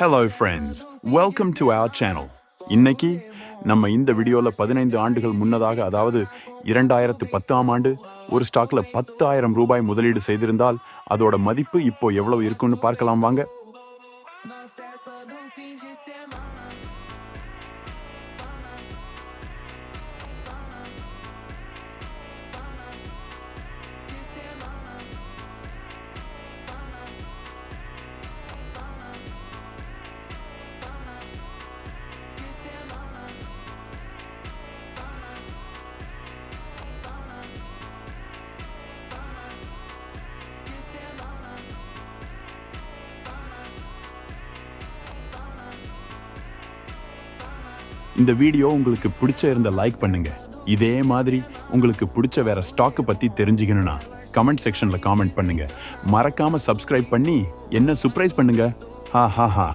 Hello friends, welcome to our channel. இன்னைக்கு நம்ம இந்த வீடியோல 15 ஆண்டுகள் முன்னதாக அதாவது 2010ஆம் ஆண்டு ஒரு ஸ்டாக்ல 10,000 ரூபாய் முதலீடு செய்திருந்தால் அதோட மதிப்பு இப்போ எவ்வளவு இருக்குன்னு பார்க்கலாம் வாங்க. இந்த வீடியோ உங்களுக்கு பிடிச்ச இருந்த லைக் பண்ணுங்க. இதே மாதிரி உங்களுக்கு பிடிச்ச வேற ஸ்டாக் பத்தி தெரிஞ்சுக்கணும்னா கமெண்ட் செக்ஷன்ல காமெண்ட் பண்ணுங்க. மறக்காம சப்ஸ்கிரைப் பண்ணி என்ன சர்ப்ரைஸ் பண்ணுங்க. ஹா ஹா ஹா.